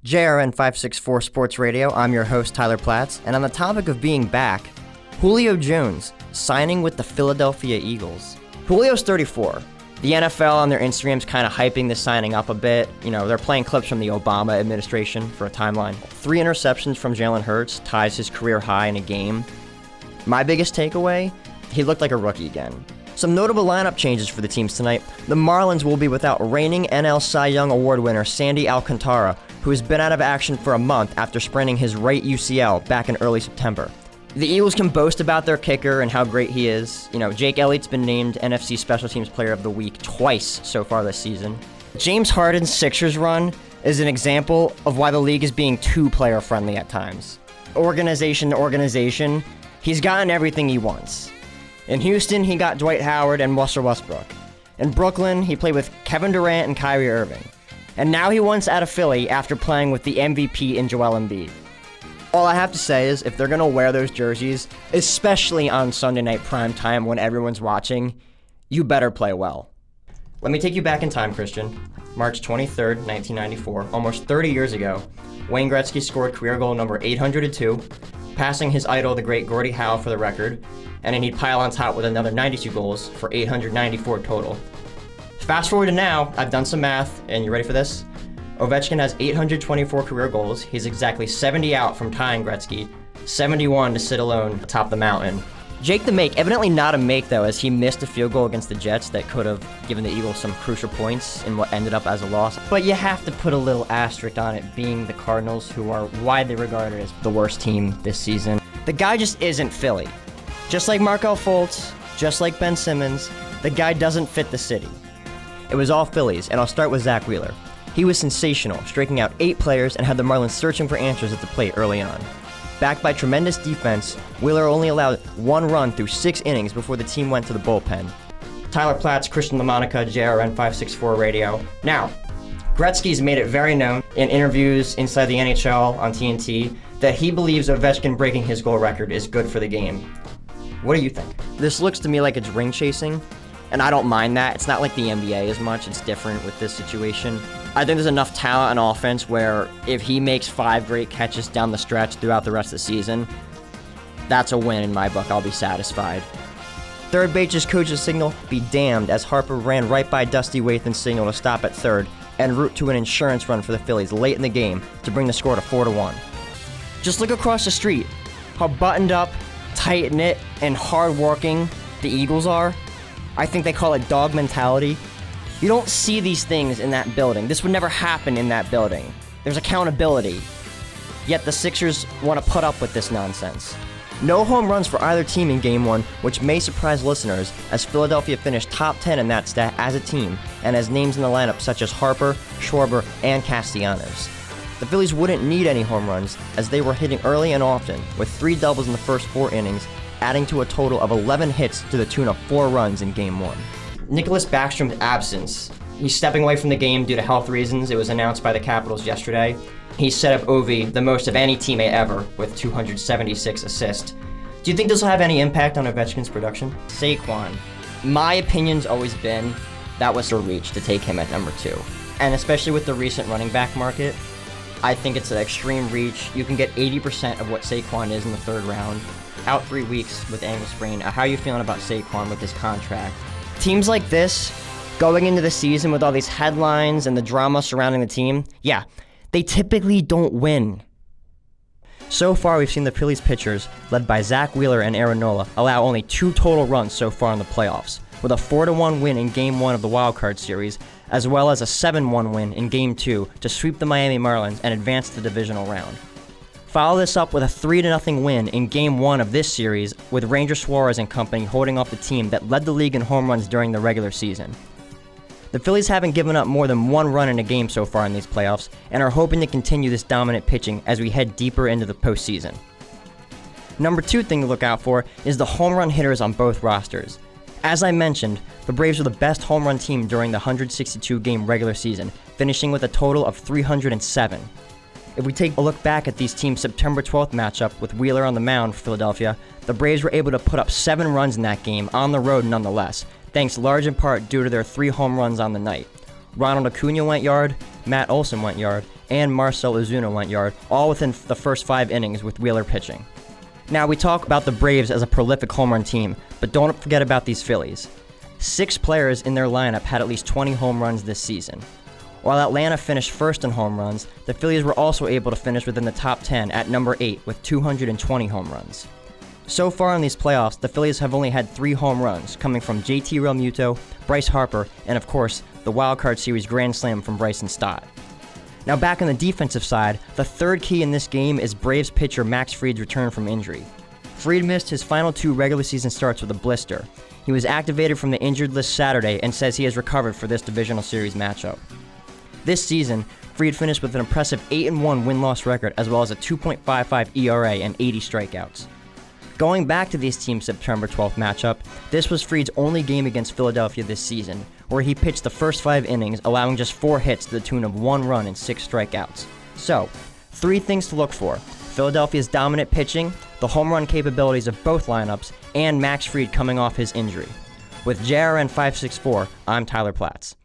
JRN 564 Sports Radio, I'm your host Tyler Platz, and on the topic of being back, Julio Jones signing with the Philadelphia Eagles. Julio's 34. The NFL on their Instagram's kind of hyping this signing up a bit. You know, they're playing clips from the Obama administration for a timeline. 3 interceptions from Jalen Hurts ties his career high in a game. My biggest takeaway, he looked like a rookie again. Some notable lineup changes for the teams tonight. The Marlins will be without reigning NL Cy Young Award winner Sandy Alcantara, who has been out of action for a month after spraining his right UCL back in early September. The Eagles can boast about their kicker and how great he is. You know, Jake Elliott's been named NFC Special Teams Player of the Week twice so far this season. James Harden's Sixers run is an example of why the league is being too player-friendly at times. Organization to organization, he's gotten everything he wants. In Houston, he got Dwight Howard and Russell Westbrook. In Brooklyn, he played with Kevin Durant and Kyrie Irving. And now he wants out of Philly after playing with the MVP in Joel Embiid. All I have to say is, if they're going to wear those jerseys, especially on Sunday night primetime when everyone's watching, you better play well. Let me take you back in time, Christian. March 23rd, 1994, almost 30 years ago, Wayne Gretzky scored career goal number 802, passing his idol, the great Gordie Howe, for the record, and then he'd pile on top with another 92 goals for 894 total. Fast forward to now, I've done some math, and you ready for this? Ovechkin has 824 career goals. He's exactly 70 out from tying Gretzky, 71 to sit alone atop the mountain. Jake the Make, evidently not a make though, as he missed a field goal against the Jets that could have given the Eagles some crucial points in what ended up as a loss. But you have to put a little asterisk on it being the Cardinals, who are widely regarded as the worst team this season. The guy just isn't Philly. Just like Markelle Fultz, just like Ben Simmons, the guy doesn't fit the city. It was all Phillies, and I'll start with Zach Wheeler. He was sensational, striking out 8 players and had the Marlins searching for answers at the plate early on. Backed by tremendous defense, Wheeler only allowed 1 run through 6 innings before the team went to the bullpen. Tyler Platz, Christian LaMonica, JRN 564 Radio. Now, Gretzky's made it very known in interviews inside the NHL on TNT that he believes Ovechkin breaking his goal record is good for the game. What do you think? This looks to me like it's ring chasing, and I don't mind that. It's not like the NBA as much. It's different with this situation. I think there's enough talent on offense where if he makes 5 great catches down the stretch throughout the rest of the season, that's a win in my book. I'll be satisfied. Third base's coach's signal, be damned, as Harper ran right by Dusty Wathan's signal to stop at third en route to an insurance run for the Phillies late in the game to bring the score to 4-1. Just look across the street, how buttoned up, tight-knit, and hard-working the Eagles are. I think they call it dog mentality. You don't see these things in that building. This would never happen in that building. There's accountability. Yet the Sixers want to put up with this nonsense. No home runs for either team in Game 1, which may surprise listeners, as Philadelphia finished top 10 in that stat as a team, and has names in the lineup such as Harper, Schwarber, and Castellanos. The Phillies wouldn't need any home runs, as they were hitting early and often, with 3 doubles in the first 4 innings, adding to a total of 11 hits to the tune of 4 runs in Game 1. Nicholas Backstrom's absence. He's stepping away from the game due to health reasons. It was announced by the Capitals yesterday. He set up Ovi the most of any teammate ever with 276 assists. Do you think this will have any impact on Ovechkin's production? Saquon. My opinion's always been that was a reach to take him at number 2. And especially with the recent running back market, I think it's an extreme reach. You can get 80% of what Saquon is in the 3rd round. Out 3 weeks with ankle sprain. How are you feeling about Saquon with his contract? Teams like this, going into the season with all these headlines and the drama surrounding the team, yeah, they typically don't win. So far, we've seen the Phillies pitchers, led by Zach Wheeler and Aaron Nola, allow only 2 total runs so far in the playoffs, with a 4-1 win in Game 1 of the wildcard series, as well as a 7-1 win in Game 2 to sweep the Miami Marlins and advance to the divisional round. Follow this up with a 3-0 win in Game 1 of this series, with Ranger Suarez and company holding off the team that led the league in home runs during the regular season. The Phillies haven't given up more than 1 run in a game so far in these playoffs, and are hoping to continue this dominant pitching as we head deeper into the postseason. Number 2 thing to look out for is the home run hitters on both rosters. As I mentioned, the Braves were the best home run team during the 162-game regular season, finishing with a total of 307. If we take a look back at these teams' September 12th matchup with Wheeler on the mound for Philadelphia, the Braves were able to put up 7 runs in that game on the road nonetheless, thanks large in part due to their 3 home runs on the night. Ronald Acuna went yard, Matt Olson went yard, and Marcell Ozuna went yard, all within the first 5 innings with Wheeler pitching. Now, we talk about the Braves as a prolific home run team, but don't forget about these Phillies. 6 players in their lineup had at least 20 home runs this season. While Atlanta finished first in home runs, the Phillies were also able to finish within the top 10 at number 8 with 220 home runs. So far in these playoffs, the Phillies have only had 3 home runs, coming from JT Realmuto, Bryce Harper, and of course, the Wild Card Series grand slam from Bryson Stott. Now back on the defensive side, the third key in this game is Braves pitcher Max Fried's return from injury. Fried missed his final 2 regular season starts with a blister. He was activated from the injured list Saturday and says he has recovered for this divisional series matchup. This season, Fried finished with an impressive 8-1 win-loss record as well as a 2.55 ERA and 80 strikeouts. Going back to this team's September 12th matchup, this was Fried's only game against Philadelphia this season, where he pitched the first 5 innings, allowing just 4 hits to the tune of 1 run and 6 strikeouts. So, 3 things to look for: Philadelphia's dominant pitching, the home run capabilities of both lineups, and Max Fried coming off his injury. With JRN 564, I'm Tyler Platz.